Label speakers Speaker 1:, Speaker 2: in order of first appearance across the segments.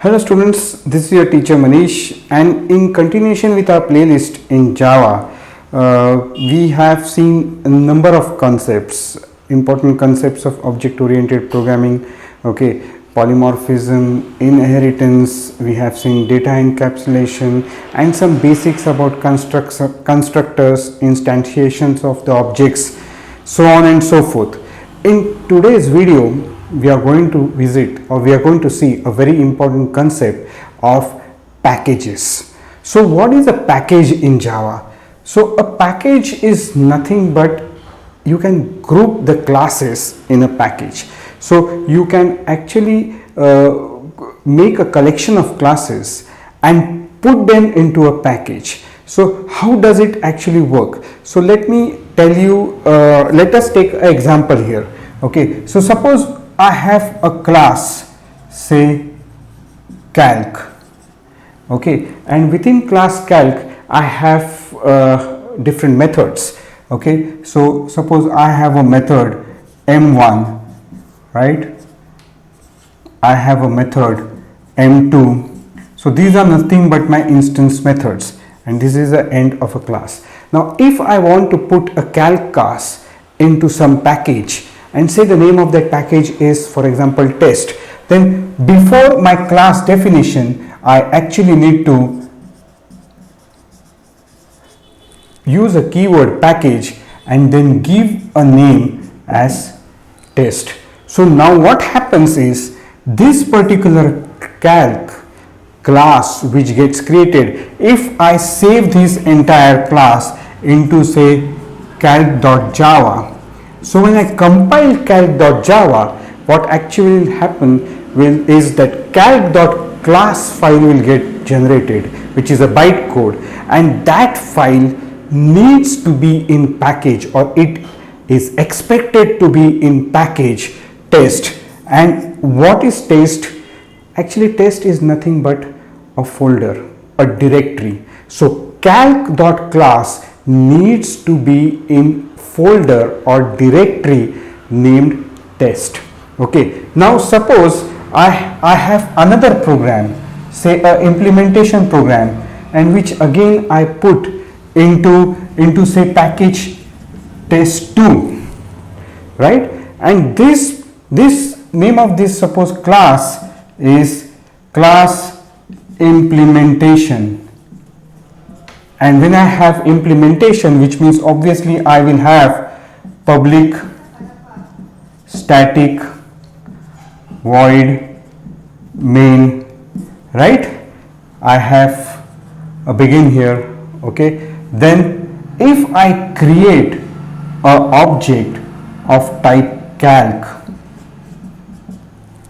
Speaker 1: Hello students, this is your teacher Manish, and in continuation with our playlist in Java, we have seen a number of concepts, important concepts of object-oriented programming, okay, polymorphism, inheritance, we have seen data encapsulation and some basics about constructors, instantiations of the objects, so on and so forth. In today's video, we are going to visit or we are going to see a very important concept of packages. So what is a package in Java? So a package is nothing but you can group the classes in a package. So you can actually make a collection of classes and put them into a package. So how does it actually work? So let me tell you, let us take an example here. Okay, so suppose I have a class, say calc, okay, and within class calc I have different methods. Okay, so suppose I have a method m1, right, I have a method m2, so these are nothing but my instance methods, and this is the end of a class. Now if I want to put a calc class into some package and say the name of that package is, for example, test, then before my class definition I actually need to use a keyword package and then give a name as test. So now what happens is this particular calc class which gets created, if I save this entire class into say calc.java, so when I compile calc.java, what actually will happen is that calc.class file will get generated, which is a bytecode, and that file needs to be in package, or it is expected to be in package test. And what is test? Actually test is nothing but a folder, a directory. So calc.class needs to be in folder or directory named test. Okay, now suppose I have another program, say a implementation program, and which again I put into say package test2, right, and this name of this suppose class is class implementation. And when I have implementation, which means obviously I will have public static void main, right, I have a begin here. Okay, then if I create a object of type calc,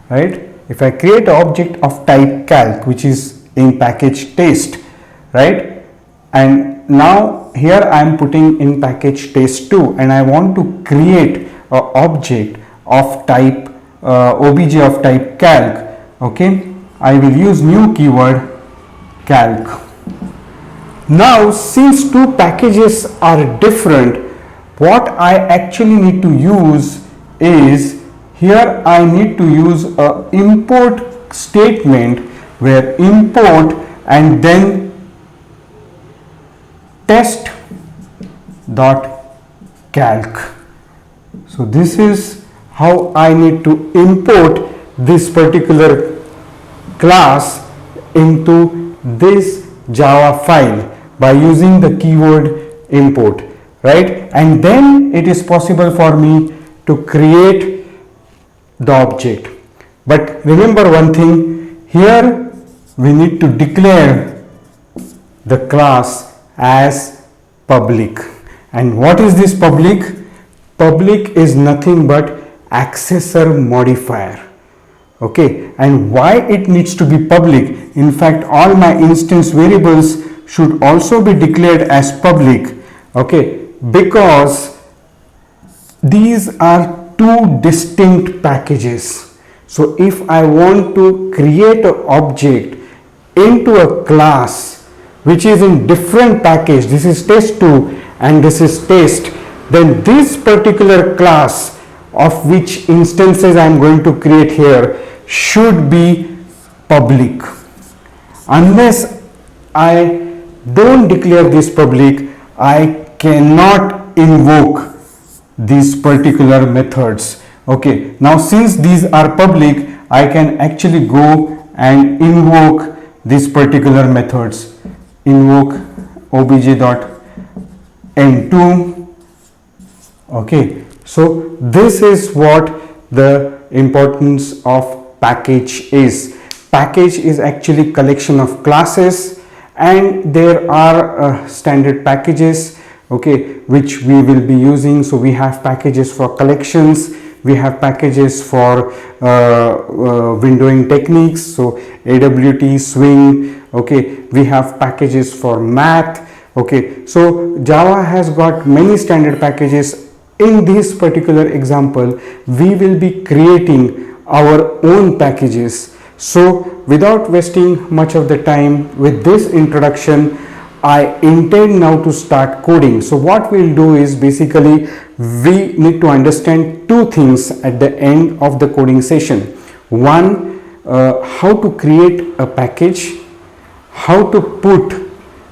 Speaker 1: right, if I create an object of type calc which is in package test, right, and now here I am putting in package test2 and I want to create an object of type obj of type calc. Okay, I will use new keyword calc. Now since two packages are different, what I actually need to use is, here I need to use a import statement where import and then test dot calc. So this is how I need to import this particular class into this Java file by using the keyword import, right, and then it is possible for me to create the object. But remember one thing, here we need to declare the class as public. And what is this public? Public is nothing but accessor modifier. Okay, and why it needs to be public? In fact, all my instance variables should also be declared as public. Okay, because these are two distinct packages. So if I want to create an object into a class which is in different package, this is test2 and this is test, then this particular class of which instances I am going to create here should be public. Unless I don't declare this public, I cannot invoke these particular methods. Okay, now since these are public, I can actually go and invoke these particular methods. Invoke obj.m2. Okay, so this is what the importance of package is. Package is actually collection of classes, and there are standard packages, okay, which we will be using. So we have packages for collections, we have packages for windowing techniques, so AWT, swing, okay, we have packages for math, okay. So Java has got many standard packages. In this particular example, we will be creating our own packages. So without wasting much of the time with this introduction, I intend now to start coding. So what we'll do is basically we need to understand two things at the end of the coding session. One, how to create a package, how to put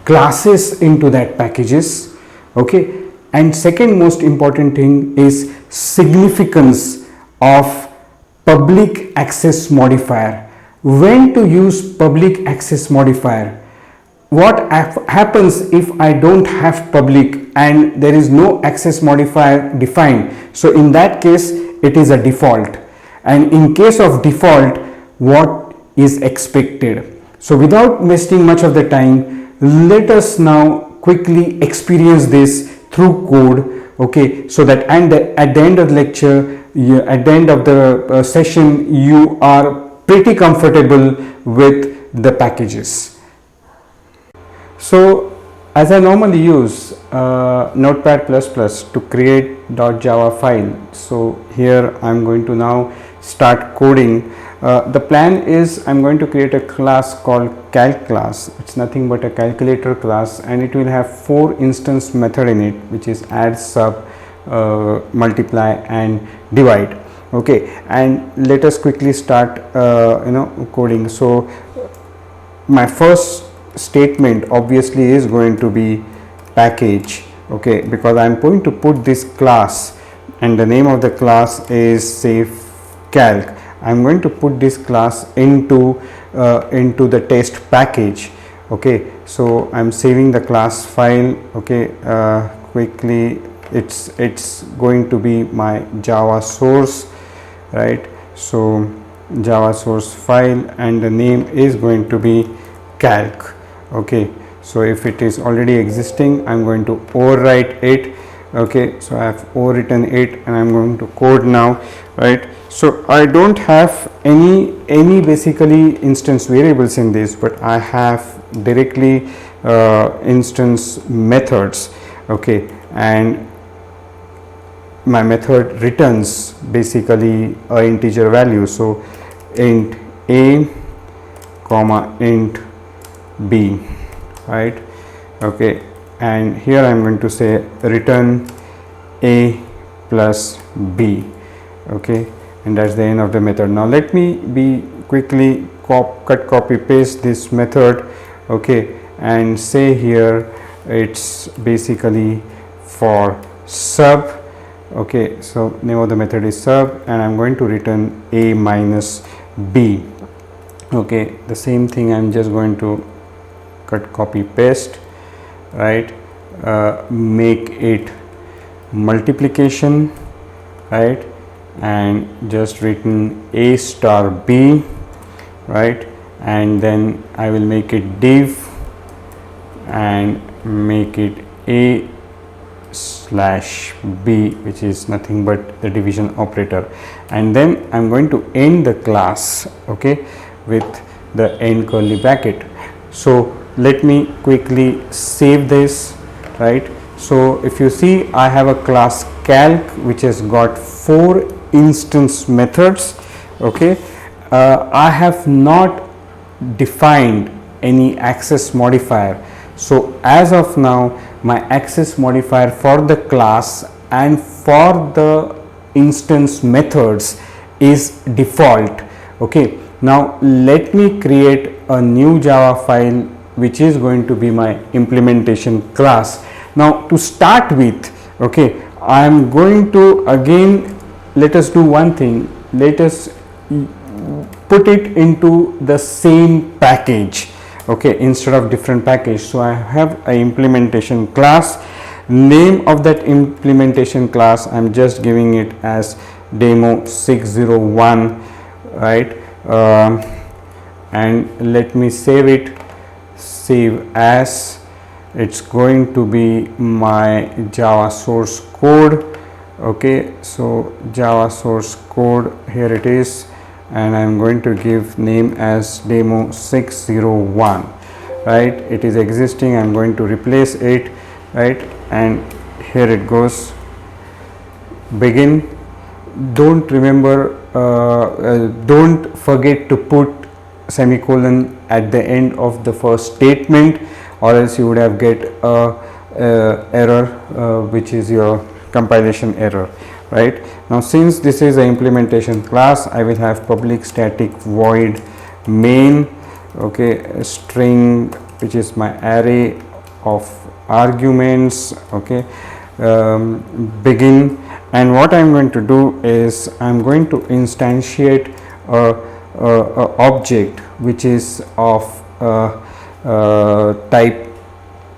Speaker 1: classes into that packages, okay. And second most important thing is significance of public access modifier. When to use public access modifier? What happens if I don't have public and there is no access modifier defined? So in that case, it is a default. And in case of default, what is expected? So without wasting much of the time, let us now quickly experience this through code, okay, so that at the end of the lecture, at the end of the session, you are pretty comfortable with the packages. So as I normally use Notepad++ to create .java file, so here I'm going to now start coding. The plan is I'm going to create a class called calc class. It's nothing but a calculator class, and it will have 4 instance method in it, which is add, sub, multiply and divide. Okay, and let us quickly start coding. So my first statement obviously is going to be package, okay, because I'm going to put this class, and the name of the class is say calc. I'm going to put this class into the test package, okay. So I'm saving the class file, okay. Quickly, it's going to be my Java source, right? So Java source file, and the name is going to be calc, okay. So if it is already existing, I'm going to overwrite it, okay. So I have overwritten it, and I'm going to code now, right? So I don't have any basically instance variables in this, but I have directly instance methods, okay, and my method returns basically a integer value. So int a comma int b, right? Okay, and here I'm going to say return a plus b, okay, and that's the end of the method. Now let me be quickly cut copy paste this method, okay, and say here it's basically for sub, okay. So name of the method is sub, and I'm going to return a minus b, okay. The same thing I'm just going to cut copy paste, right, make it multiplication, right, and just written a star b, right, and then I will make it div and make it a slash b, which is nothing but the division operator, and then I'm going to end the class, okay, with the end curly bracket. So let me quickly save this, right? So if you see, I have a class calc which has got 4 instance methods, okay. I have not defined any access modifier. So as of now, my access modifier for the class and for the instance methods is default, okay. Now let me create a new Java file which is going to be my implementation class. Now to start with, okay, I am going to again, let us do one thing, let us put it into the same package, okay, instead of different package. So I have a implementation class. Name of that implementation class, I'm just giving it as demo 601, right? And let me save it, save as. It's going to be my Java source code, okay. So Java source code, here it is, and I'm going to give name as demo 601, right? It is existing, I'm going to replace it, right? And here it goes, begin. Don't forget to put semicolon at the end of the first statement, or else you would have get a error, which is your compilation error, right? Now since this is an implementation class, I will have public static void main, okay, a string which is my array of arguments, okay, begin. And what I'm going to do is I'm going to instantiate a object which is of type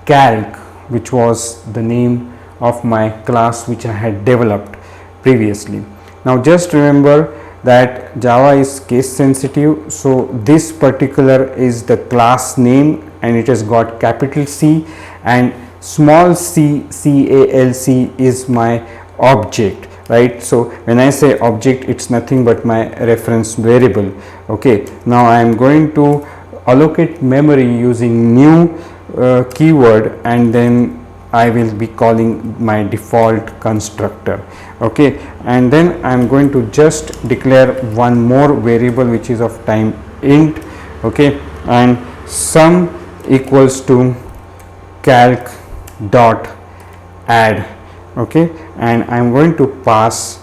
Speaker 1: calc, which was the name of my class which I had developed previously. Now just remember that Java is case sensitive, so this particular is the class name and it has got capital C, and small c, calc is my object, right? So when I say object, it's nothing but my reference variable, okay. Now I am going to allocate memory using new keyword, and then I will be calling my default constructor, okay. And then I am going to just declare one more variable which is of type int, okay, and sum equals to calc dot add, okay. And I am going to pass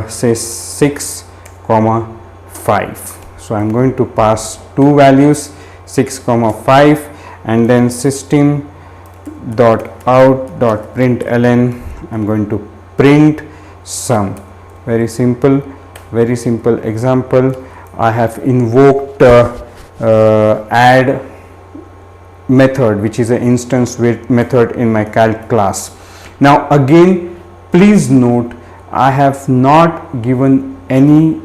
Speaker 1: say 6 comma 5. So I am going to pass two values, 6 comma 5, and then system dot out dot println, I'm going to print sum. Very simple example. I have invoked add method, which is an instance method in my calc class. Now again, please note, I have not given any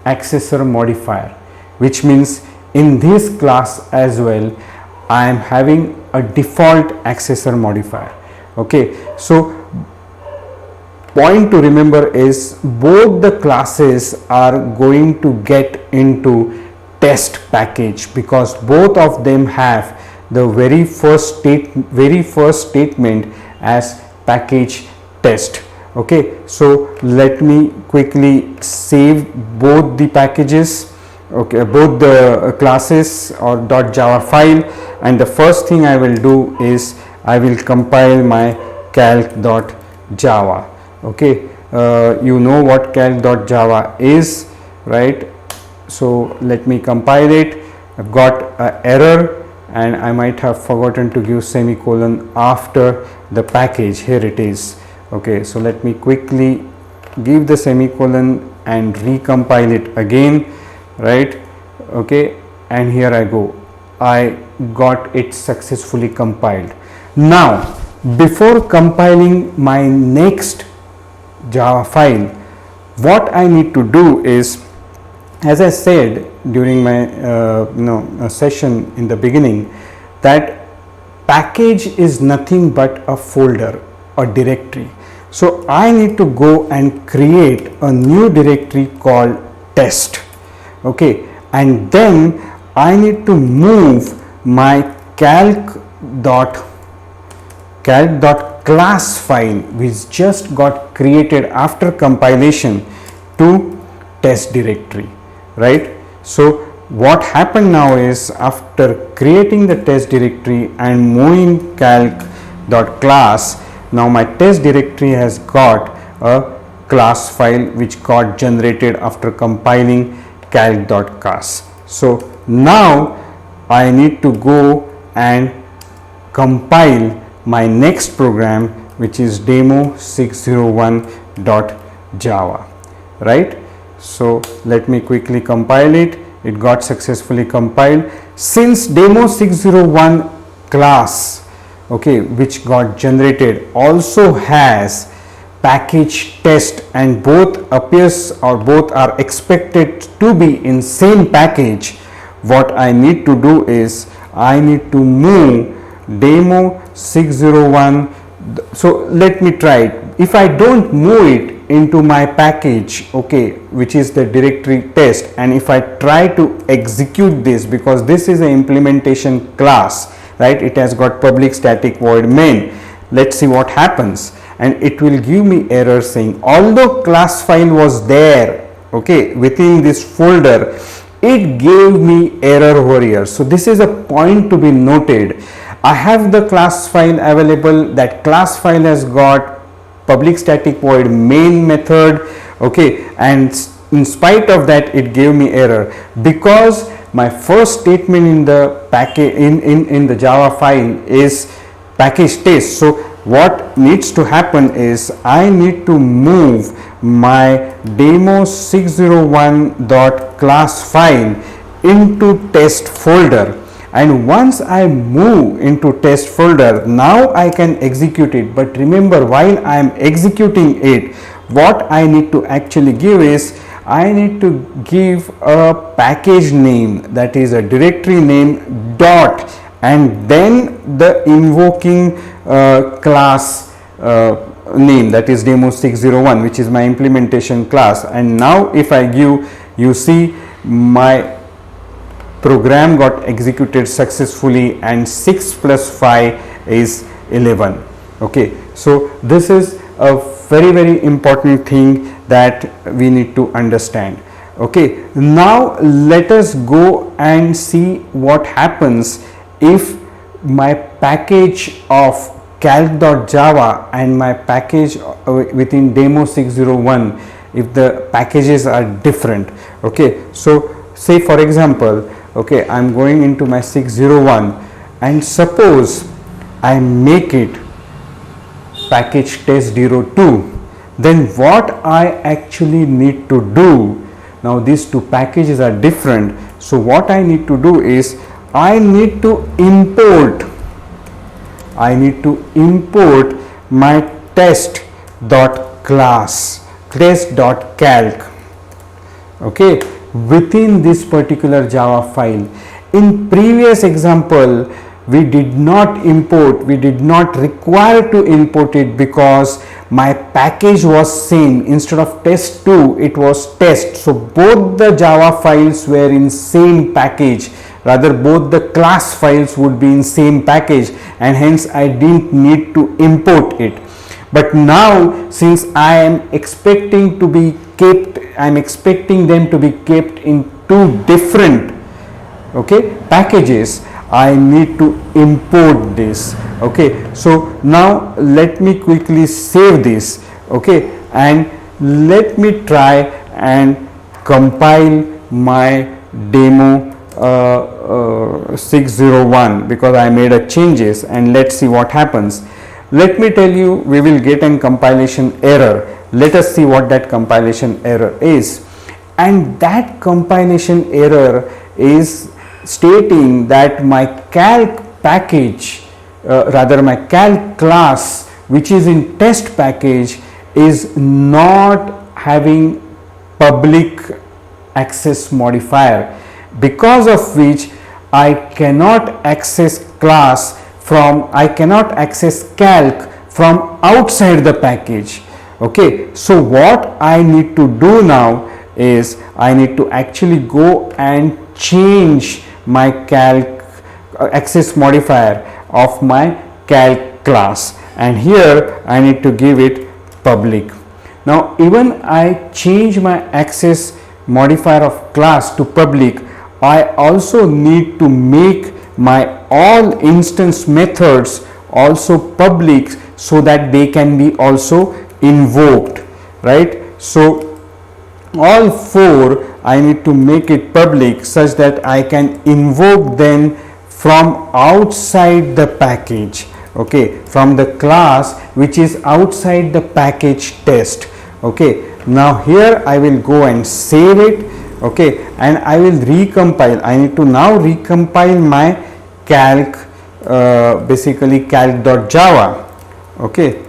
Speaker 1: accessor modifier, which means in this class as well I am having a default accessor modifier, okay. So point to remember is both the classes are going to get into test package, because both of them have the very first statement as package test, okay. So let me quickly save both the packages, okay, both the classes or .java file, and the first thing I will do is I will compile my calc.java, okay. You know what calc.java is, right? So let me compile it. I've got an error and I might have forgotten to give semicolon after the package. Here it is, okay. So let me quickly give the semicolon and recompile it again, right? Okay, and here I go, I got it successfully compiled. Now before compiling my next Java file, what I need to do is, as I said during my session in the beginning, that package is nothing but a folder or directory. So I need to go and create a new directory called test, okay, and then I need to move my calc.class file which just got created after compilation to test directory, right? So what happened now is, after creating the test directory and moving calc.class, now my test directory has got a class file which got generated after compiling calc.class. So now I need to go and compile my next program, which is demo601.java, right? So let me quickly compile it. It got successfully compiled. Since demo601 class, okay, which got generated, also has package test, and both appears or both are expected to be in same package, what I need to do is I need to move demo601. So let me try it. If I don't move it into my package, okay, which is the directory test, and if I try to execute this, because this is an implementation class, right, it has got public static void main. Let's see what happens, and it will give me error saying although class file was there, okay, within this folder, it gave me error over here. So this is a point to be noted. I have the class file available. That class file has got public static void main method, okay, and in spite of that it gave me error because my first statement in the package in the Java file is package test. So what needs to happen is I need to move my demo601.class file into test folder, and once I move into test folder, now I can execute it. But remember, while I am executing it, what I need to actually give is I need to give a package name, that is a directory name dot, and then the invoking class name, that is demo601, which is my implementation class. And now if I give, you see my program got executed successfully, and 6 plus 5 is 11. Okay, so this is a very important thing that we need to understand. Okay, now let us go and see what happens if my package of calc.java and my package within demo601, if the packages are different. Okay, so say for example, okay, I am going into my 601 and suppose I make it package test02, then what I actually need to do, now these two packages are different, so what I need to do is I need to import my test.class, test.calc, okay, within this particular Java file. In previous example, we did not import, we did not require to import it because my package was same. Instead of test2, it was test. So both the Java files were in same package, rather both the class files would be in same package, and hence I didn't need to import it. But now since I am expecting to be kept, I am expecting them to be kept in two different, okay, packages, I need to import this. Okay, so now let me quickly save this, okay, and let me try and compile my demo 601 because I made a changes, and let's see what happens. Let me tell you, we will get a compilation error. Let us see what that compilation error is. And that compilation error is stating that my calc package, my calc class, which is in test package, is not having public access modifier, because of which I cannot access class from, I cannot access calc from outside the package. Okay, so what I need to do now is I need to actually go and change my calc access modifier of my calc class, and here I need to give it public. Now even I change my access modifier of class to public, I also need to make my all instance methods also public so that they can be also invoked, right? So all four I need to make it public such that I can invoke them from outside the package, okay, from the class which is outside the package test. Okay, now here I will go and save it, okay, and I will recompile. I need to now recompile my calc, basically calc.java. Okay,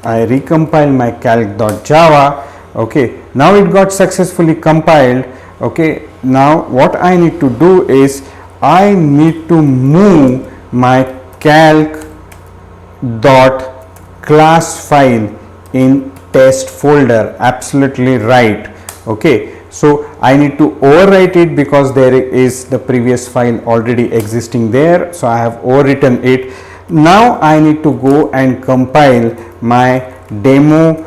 Speaker 1: I recompile my calc.java. Okay, now it got successfully compiled. Okay, now what I need to do is I need to move my calc.class file in test folder. Absolutely right. Okay, so I need to overwrite it because there is the previous file already existing there, so I have overwritten it. Now I need to go and compile my demo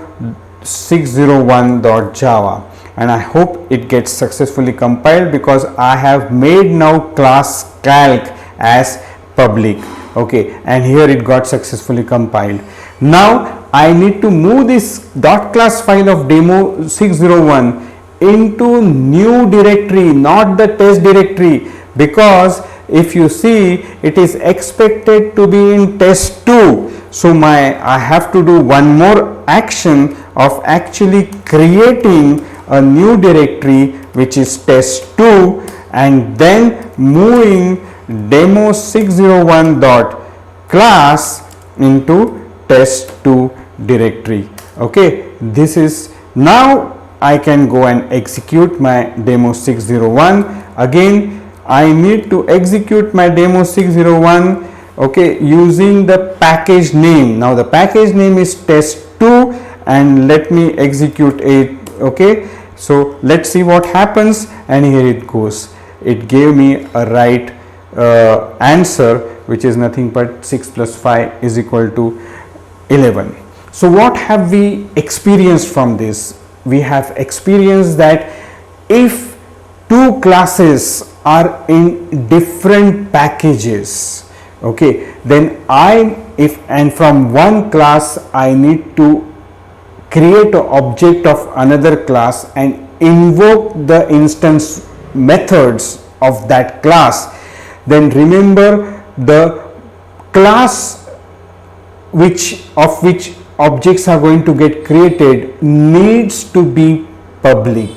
Speaker 1: 601.java, and I hope it gets successfully compiled because I have made now class calc as public. Okay, and here it got successfully compiled. Now I need to move this .class file of demo 601 into new directory, not the test directory, because if you see it is expected to be in test2. So I have to do one more action of actually creating a new directory which is test2 and then moving demo 601.class into test2 directory. Okay, this is now I can go and execute my demo 601. Again, I need to execute my demo 601, okay, using the package name. Now the package name is test2 and let me execute it. Okay, so let's see what happens, and here it goes. It gave me a right answer, which is nothing but 6 plus 5 is equal to 11. So what have we experienced from this? We have experienced that if two classes are in different packages, okay, then from one class I need to create an object of another class and invoke the instance methods of that class. Then remember, the class which objects are going to get created needs to be public.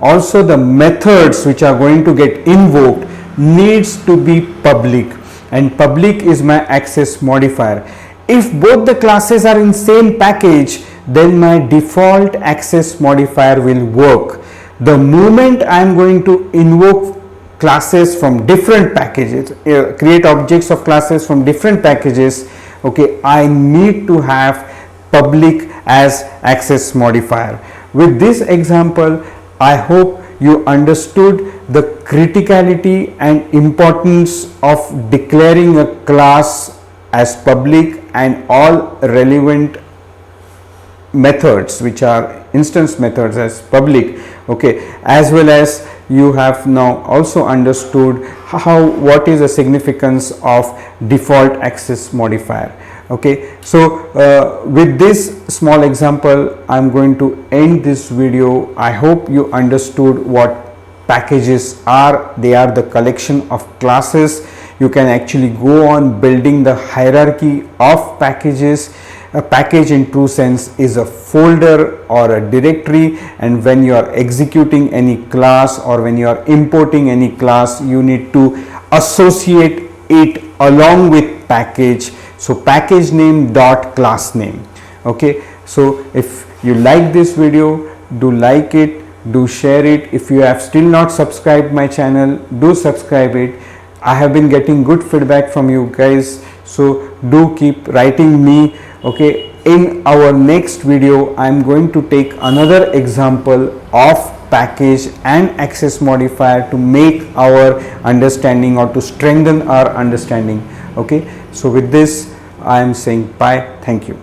Speaker 1: Also the methods which are going to get invoked needs to be public, and public is my access modifier. If both the classes are in same package, then my default access modifier will work. The moment I am going to invoke classes from different packages, create objects of classes from different packages, okay, I need to have public as access modifier. With this example, I hope you understood the criticality and importance of declaring a class as public and all relevant methods which are instance methods as public, okay, as well as you have now also understood what is the significance of default access modifier. Okay, so with this small example I am going to end this video. I hope you understood what packages are. They are the collection of classes. You can actually go on building the hierarchy of packages. A package in true sense is a folder or a directory, and when you are executing any class or when you are importing any class, you need to associate it along with package. So package name dot class name. Okay, so if you like this video, do like it, do share it. If you have still not subscribed my channel, do subscribe it. I have been getting good feedback from you guys, so do keep writing me. Okay, in our next video I am going to take another example of package and access modifier to make our understanding or to strengthen our understanding. Okay, so with this I am saying bye. Thank you.